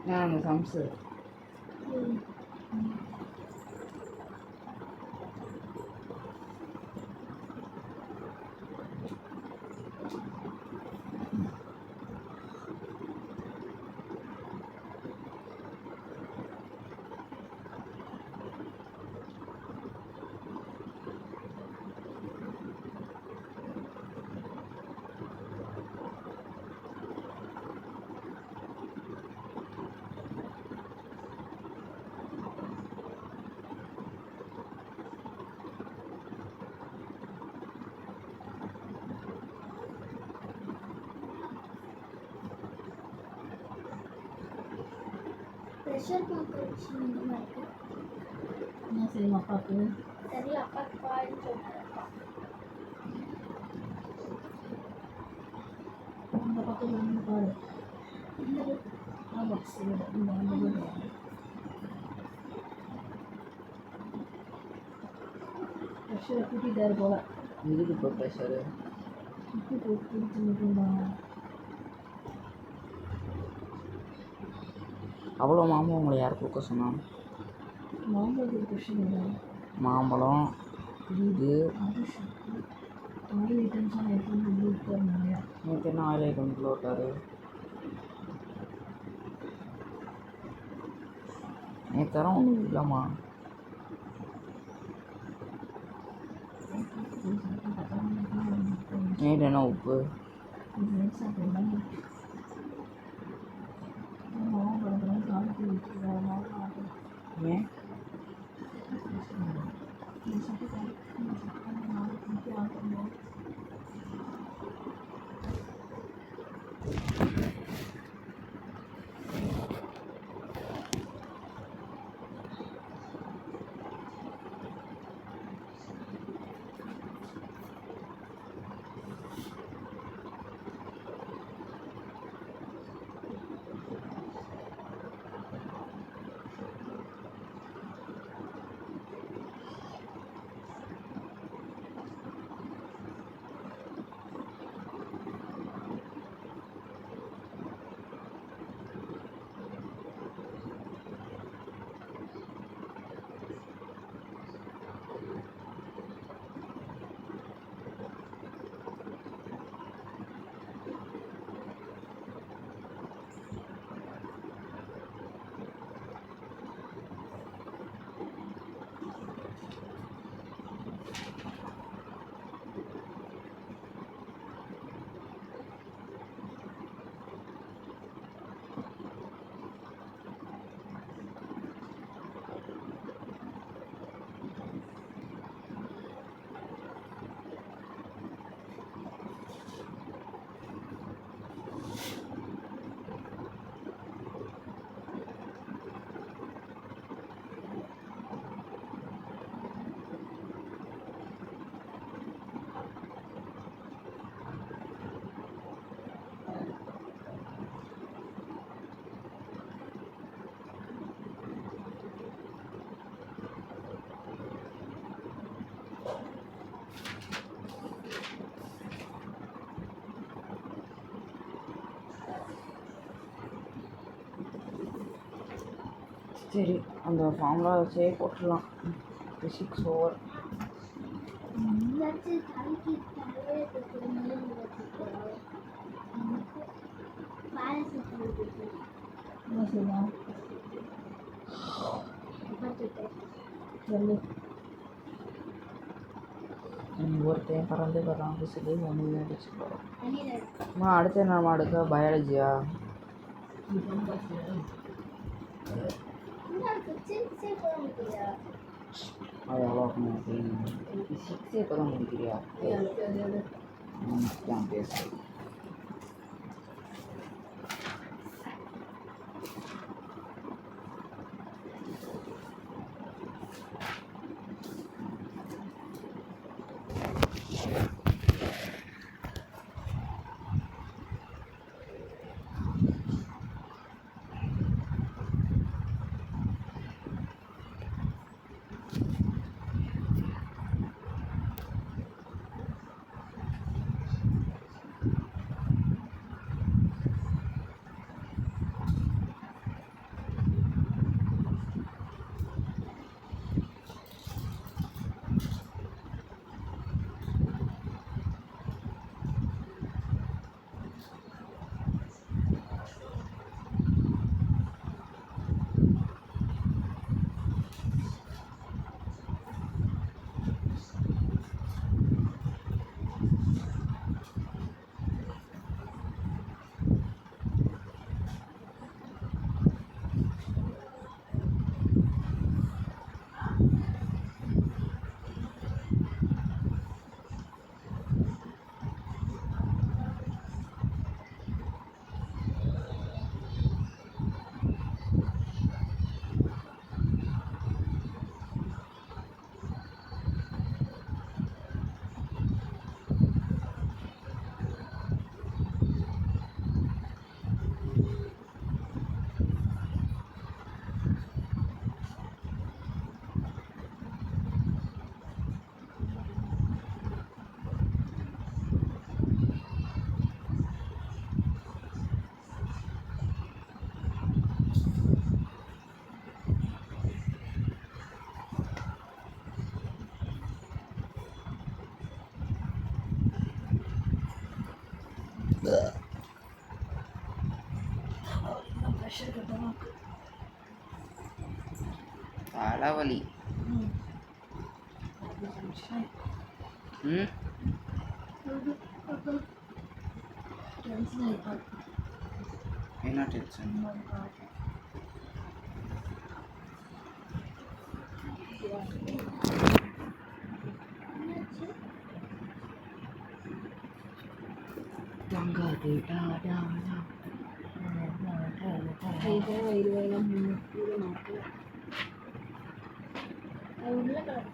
நான் சம்சு pressure cooker சின்னதாக இருக்குது. என்ன செய்யும் அப்பாவுக்கு? தெரியல, அப்பாவுக்கு பாருன்னு சொன்னாரப்பா. அந்த பக்கத்தில் வந்து பாரு. இந்த ஆமாம் சரி இந்த அந்த ப்ரெஷரை கூட்டிகிட்டாரு போல. இதுக்கு இப்போ ப்ரெஷரு உப்பு போட்டு குடிச்சு மட்டும்தான். அவ்வளோ மாம்பழம் உங்களை யார் கொடுக்க சொன்னான்? மாம்பழத்துக்கு ப்ரெஷர் இல்லை. மாம்பழம் இது ஆயில் ஐட்டம்ஸ்லாம் எடுத்து வந்து விட்டார் நிறையா. நேற்று என்ன ஆயில் ஐட்டம்குள்ளே விட்டார்? நேற்று ஒன்றும் இல்லைம்மா. நைட் என்ன உப்பு? ஏன் சரி அந்த ஃபார்முலா வச்சே போட்டுடலாம். Physics over. என்ன செய்யலாம் சொல்லு. ஒருத்தையும் பறந்து வர்றாங்க சொல்லி ஒன்று அடிச்சுக்கிறோம். அம்மா அடுத்து என்ன எடுக்க? பயாலஜியா? அது எவ்வளோ ஃபிசிக்ஸே இப்போ தான் முடிக்கிறியா? பேச ப்ரெஷர் கட்டமாக இருக்கு. தலைவலி. ம் டென்ஷன் ஆகிப்பா. என்ன டென்ஷன்? தங்காது கைதான் வயிறு வயலாம் கீழே மாட்டு. அது உள்ள கலர்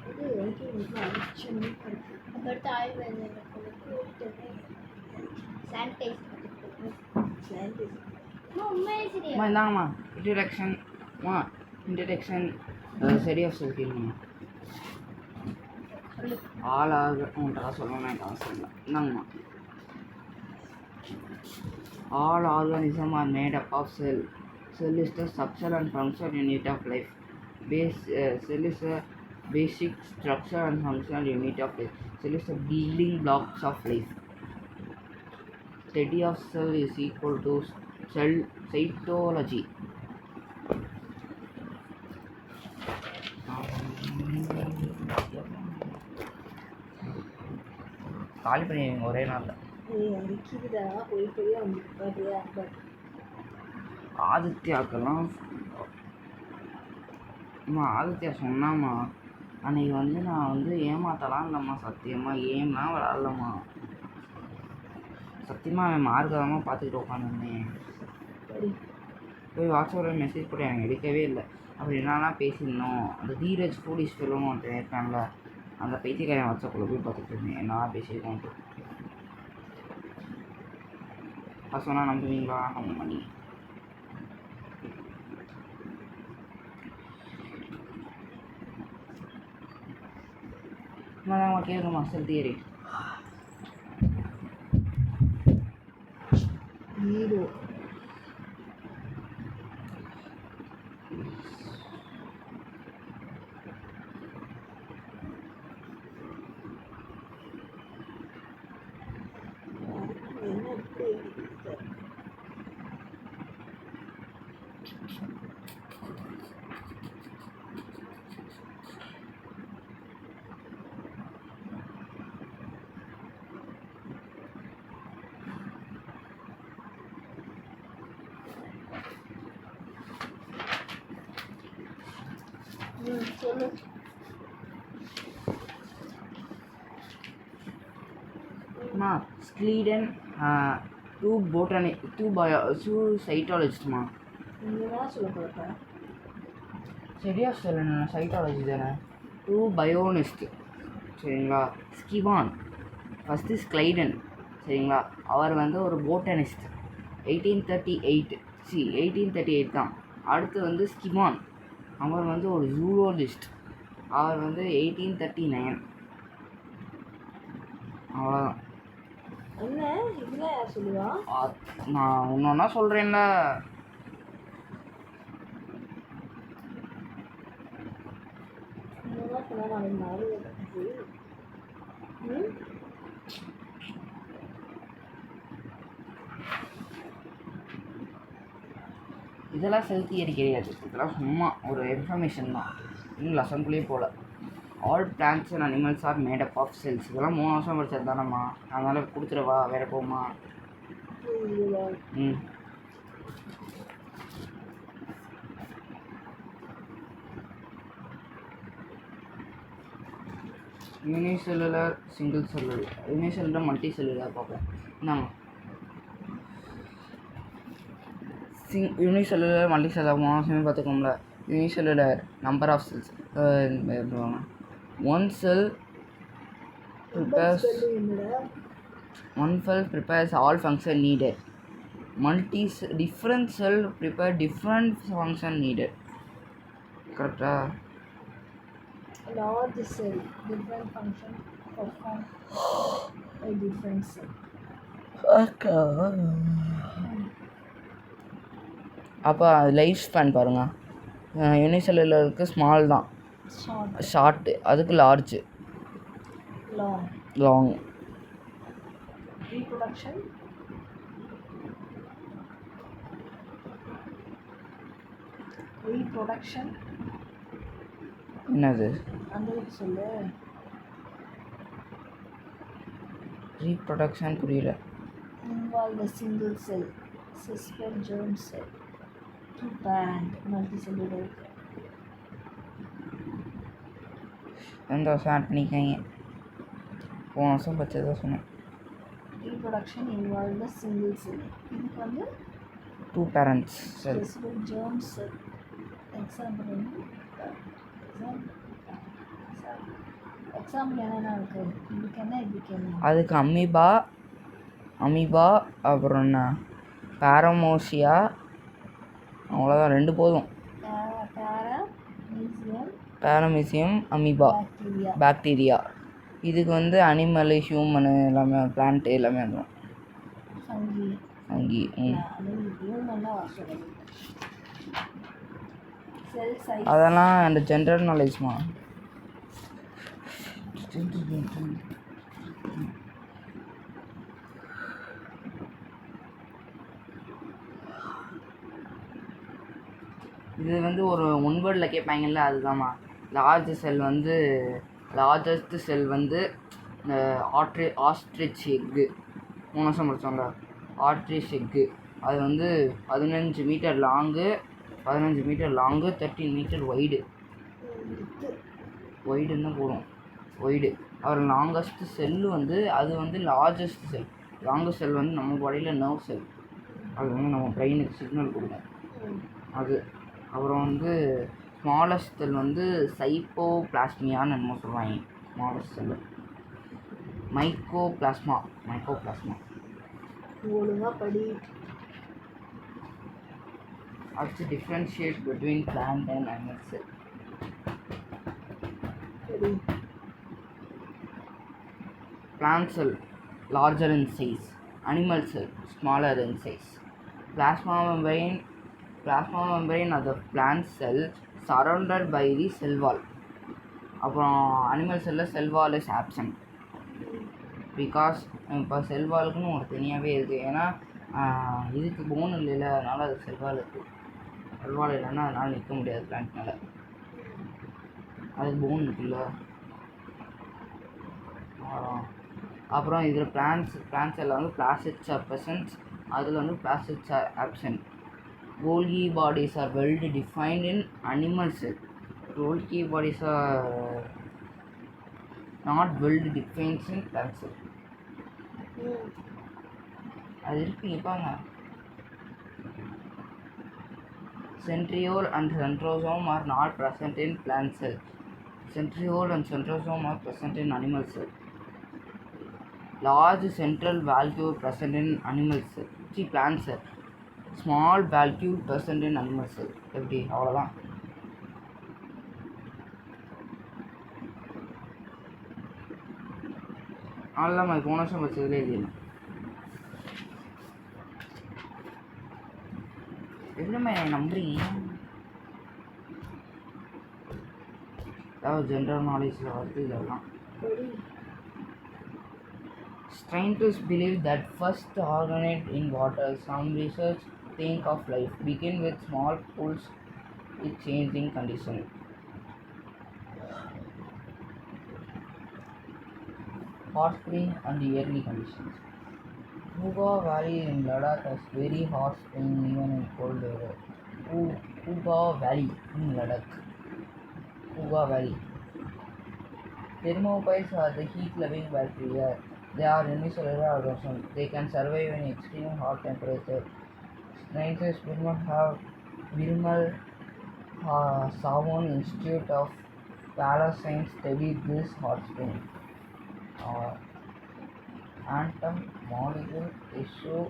இது எனக்கு ரொம்ப அடிச்சமாக இருக்கு. அடுத்து ஆயுர்வேத சானிடைஸ் உண்மையே சரியா அம்மா இந்தாங்கம்மா இன்ட்ரடக்ஷன் ஸ்டடி ஆஃப் செல்ஃப் ஹீலிங்மா. ஆளாக உன்ட்டா சொல்லணும் காசு இல்லை. இந்தாங்கம்மா. All organisms are made up of cell. Cell is the structure and functional unit of life. Cell is a basic structure and functional unit of life. Cell is the building blocks of life. Study of cell is equal to cell cytology. காலி பண்ணிடுவீங்க ஒரே நாளில். அடிக்குதுடா போய் போய் அவங்க ஆதித்யாக்கெல்லாம் அம்மா ஆதித்யா சொன்னாம்மா அன்றைக்கி வந்து நான் வந்து ஏமாத்தலாம் இல்லைம்மா. சத்தியமாக ஏம்லாம் விளாட்லம்மா. சத்தியமாக அவன் மார்க்கமாக பார்த்துக்கிட்டு உட்காந்துருந்தேன். போய் வாட்ஸ்அப்பில் மெசேஜ் போட்டு எனக்கு எடுக்கவே இல்லை. அப்படி என்னன்னா பேசியிருந்தோம். அந்த தீரஜ் போலீஸ் ஃபெல்லோன்னு ஒருத்தன் இருக்கான்ல, அந்த பைத்தியக்காரன் வாட்ஸ்அப்பில் போய் பார்த்துட்டு இருந்தேன். நான் பேசியிருக்கோம். அது சொன்னால் நம்புவீங்களா? நம்ப மாட்டீங்க. நான் கேட்குமா செல் தியரி ஹீரோ சொல்லு. ஸ்க்லீடன் டூ சைட்டாலஜிஸ்ட்மா. நீங்கதான் சொல்ல போகிறப்ப சரியாக சொல்லணும். சைட்டாலஜி தானே. 2 பயோனிஸ்ட் சரிங்களா. ஸ்கிவான் ஃபஸ்ட்டு ஸ்க்லைடன் சரிங்களா. அவர் வந்து ஒரு போட்டனிஸ்ட். 1838 தான். அடுத்து வந்து ஸ்கிவான் அவர் வந்து ஒரு ஜூலோஜிஸ்ட். அவர் வந்து 1839. அவ்வளோதான். என்ன இதெல்லாம் யார் சொல்லுவா? நான் ஒன்றா சொல்கிறேன்ல. இதெல்லாம் சொன்னால் நாளைக்கு மாறி இதெல்லாம் செல் தியரி கிடையாது. இதெல்லாம் சும்மா ஒரு இன்ஃபர்மேஷன் தான். இன்னும் லெசன்குள்ளேயே போகல. All plants and animals are made up of cells. இதெல்லாம் 3 வருஷம் படித்தது தானம்மா. அதனால் கொடுத்துருவா வேறு போகுமா? ம் unicellular single cellular unicellular multi cellular பார்ப்போம். என்னம்மா யூனிசெல்லுலர் மல்டி செல்லுலர் 3 வருஷமே பார்த்துக்கோம்ல. Unicellular number of cells. One cell prepares all function needed. Different cell prepare different function needed. Correct? Large cell, different function perform a different cell. அப்போ life span பாருங்க. யூனிசெல்லுலருக்கு small தான், short, short. அதுக்கு large, long. Long. Reproduction, reproduction. என்னது அந்த இது சொல்லு. Reproduction புரியல. Involve a single cell, sexual germ cell, two parent, multicellular. எந்த வருஷம் ஆட் பண்ணிக்காங்க? போன வருஷம் பச்சதான் சொன்னேன். Reproduction involve a single cell. இதுக்கு வந்து 2 parents செல். specific germ cell. Example என்ன? Example என்னென்ன இருக்கு? இதுக்கு என்ன? அதுக்கு அமீபா அப்புறம் என்ன பாரமோசியா, அவ்வளோதான், 2 போதும். பாரமீசியம், அமீபா, பாக்டீரியா. இதுக்கு வந்து அனிமலு, ஹியூமனு எல்லாமே, பிளான்ட்டு எல்லாமே வந்துடும். ஃபங்கி. அதெல்லாம் அந்த ஜென்ரல் நாலேஜ்மா. இது வந்து ஒரு 1 வேர்டில் கேட்பாங்கல்ல, அதுதாம்மா. லார்ஜஸ்ட் செல் வந்து ஆஸ்ட்ரிச் எக்கு, 3 வருஷம் படித்தோம்ல, ஆஸ்ட்ரிச் எக்கு. அது வந்து 15 மீட்டர் லாங்கு, 13 மீட்டர் ஒய்டுன்னு தான் போடும், ஒய்டு. அவர் லாங்கஸ்ட் செல்லு வந்து அது வந்து லார்ஜஸ்ட் செல். லாங்கஸ்ட் செல் வந்து நம்ம பாடியில் நர்வ் செல், அது வந்து நம்ம பிரெயினுக்கு சிக்னல் கொடுக்கும் அது. அப்புறம் வந்து ஸ்மாலஸ்ட் செல் வந்து சைட்டோபிளாஸ்மியான்னு என்னமோ சொல்லுவாங்க. Smallest cell mycoplasma. ஒழுங்காக படி. அடுத்து differentiate between plant and animal sell. Plant cell larger in size, animal cell smaller in size. Plasma membrane of the plant cell surrounded by the cell wall. அப்புறம் animal செல்லில் செல் வால் is absent because இப்போ செல் வாலுக்குன்னு ஒரு தனியாகவே இருக்குது. ஏன்னா இதுக்கு phone இல்லைல்ல, அதனால் அது செல் வால் இருக்குது. செல் வால் இல்லைன்னா அதனால் நிற்க முடியாது பிளான்ட்னால, அதுக்கு போன் இருக்குல்ல. அப்புறம் இதில் பிளான்ட் செல்லில் வந்து பிளாஸ்டிக்ஸ் ஆர் ப்ரெசன்ட், அதில் வந்து plastids are absent. Golgi bodies are well defined in animal cell. Golgi bodies are not well defined in plant cell. அது இருக்கு கேட்பாங்க. Centriole and centrosome are not present in plant cell. Centriole and centrosome are present in animal cell. Large central valve present in animal cell. See, plant cell. Small valve present in animal cell. எப்படி அவ்வளோதான். அவ்வளோதான். மாதிரி போன வருஷம் வச்சதுலேயே இல்லை. எப்படிமா என்னை நம்புறீங்க? அதாவது ஜென்ரல் நாலேஜில் வருது இதெல்லாம். Scientists believe that first organite in water. Some research think of life begin with small pools with changing conditions. Hot spring and yearly conditions. Kuga Valley in Ladakh has very hot spring even in cold weather. Kuga Valley in Ladakh. Kuga Valley. Thermophiles are the heat-loving bacteria. They are unicellular organisms. They can survive in extreme hot temperature. Scientists Vimal Savon Institute of Paleoscience studied this hot spring. Atom, molecule, tissue,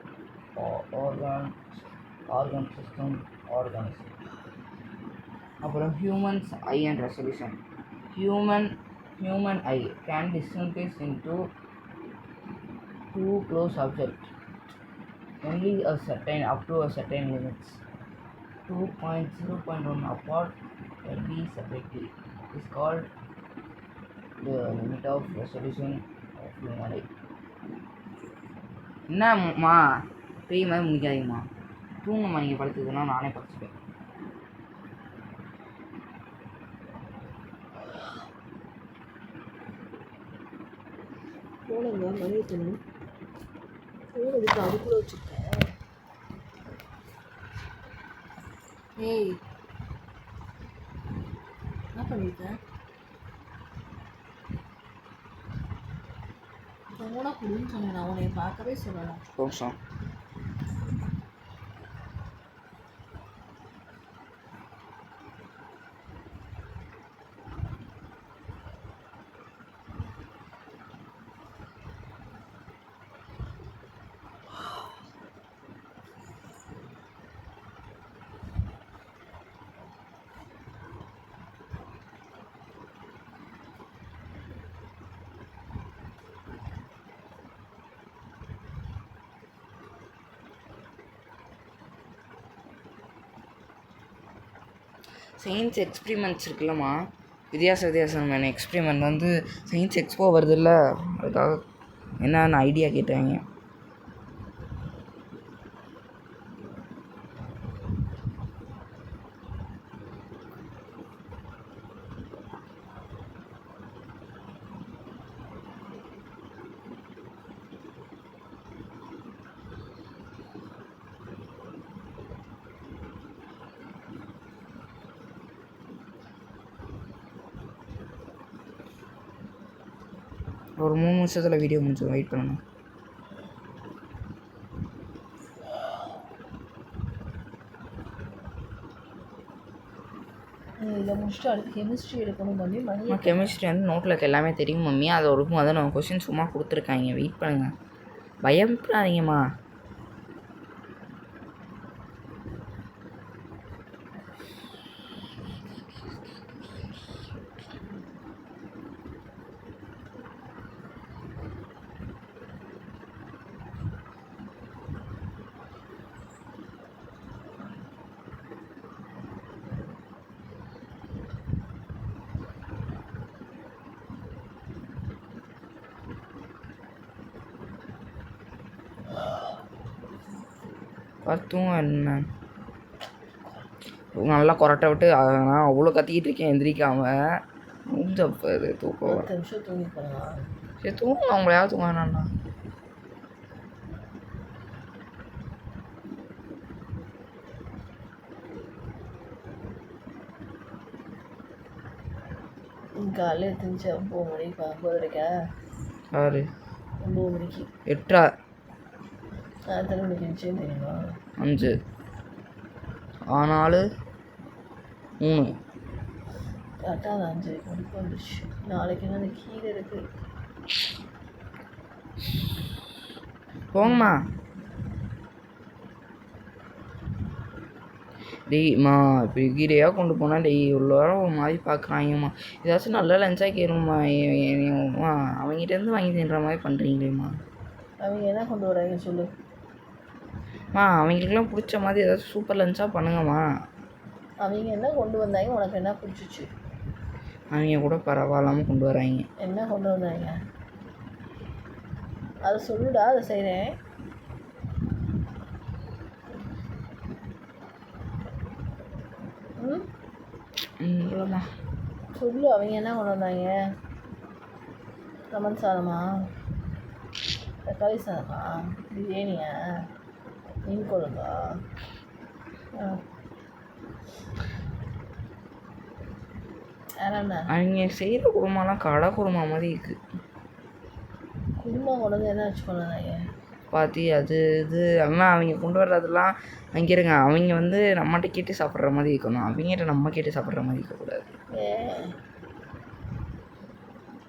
organ system, organism. அப்புறம் humans eye and resolution. Human eye can distinguish into two close objects only up to a certain limits. 2.0.1 apart can be separately. Is called the limit of resolution of human eye. என்னம்மா பேய் மாதிரி முடிக்காதீங்கம்மா, தூங்கம்மா. நீங்கள் படுத்ததுன்னா நானே படிச்சுப்பேன். போனங்க மணி எத்தணும் phone இதுக்கு அதுக்குள்ளே வச்சுருக்கேன். ஏய் என்ன பண்ணியிருக்கேன்? ஃபோனை கொடுன்னு சொன்னேன், நான் உன்னை பார்க்கவே சொல்லலை. கொஞ்சம் சயின்ஸ் எக்ஸ்பிரிமெண்ட்ஸ் இருக்குல்லம்மா, வித்தியாசமான எக்ஸ்பிரிமெண்ட் வந்து சயின்ஸ் எக்ஸ்போ வருதுல்ல, அதுக்காக என்னென்ன ஐடியா கேட்டாங்க. ஒரு 3 நிமிஷத்தில் வீடியோ முடிச்சு வெயிட் பண்ணணும். இதை முடிச்சுட்டு அடுத்து கெமிஸ்ட்ரி எடுக்கணும் மம்மி. மணி கெமிஸ்ட்ரி வந்து நோட்டில் எல்லாமே தெரியும் மம்மி, அதை இருக்கும். அதை நம்ம கொஸ்டின் சும்மா கொடுத்துருக்காங்க, வெயிட் பண்ணுங்கள், பயப்படாதீங்கம்மா. பார்த்துங்க என்ன நல்லா கொரட்டை விட்டு, நான் அவ்வளோ கத்திக்கிட்டு இருக்கேன் எந்திரிக்காமல். மூஞ்சப்பாரு தூக்கம். 10 நிமிஷம் தூங்கி போகலாம். சரி தூங்க, அவங்களையாவது தூங்க வேணாண்ணா. காலையில் எடுத்துச்சு 9 மணிக்கு 9:30 யாரு 9 மணிக்கு 8 எத்தனை மணிக்கு இருந்துச்சுன்னு தெரியுமா? 5 4 3 கரெக்டாக அது 5 மணிக்கு வந்துடுச்சு. நாளைக்கு என்ன அந்த கீரை இருக்குது. போங்கம்மா. டெய்மா இப்படி கீரையாக கொண்டு போனால் இவ்வளோ நேரம் ஒரு மாதிரி பார்க்குறாங்கம்மா. ஏதாச்சும் நல்ல லஞ்சாக கேளுங்கம்மா. அவங்ககிட்டேருந்து வாங்கி தின்ற மாதிரி பண்ணுறீங்களேம்மா. அவங்க என்ன கொண்டு வராங்க சொல்லு. அவங்களுக்குலாம் பிடிச்ச மாதிரி ஏதாச்சும் சூப்பர் லஞ்சாக பண்ணுங்கம்மா. அவங்க என்ன கொண்டு வந்தாங்க உனக்கு என்ன பிடிச்சிச்சு? அவங்க கூட பரவாயில்லாமல் கொண்டு வராங்க. என்ன கொண்டு வந்தாங்க அதை சொல்லுடா, அதை செய்கிறேன். இல்லைம்மா சொல்லு, அவங்க என்ன கொண்டு வந்தாங்க? லெமன் சாதமா, தக்காளி சாதமா, பிரியாணியா, மீன் குழம்பா? வேறண்ணா அவங்க செய்கிற குருமாலாம் கடை குருமா மாதிரி இருக்குது. குருமா கொண்டு வந்து என்ன வச்சு கொண்டு வந்தாங்க? பாத்தி அது இது ஆனால் அவங்க கொண்டு வர்றதெல்லாம் அங்கே இருங்க. அவங்க வந்து நம்மகிட்ட கேட்டு சாப்பிட்ற மாதிரி இருக்கணும், அவங்ககிட்ட நம்ம கேட்டு சாப்பிட்ற மாதிரி இருக்கக்கூடாது.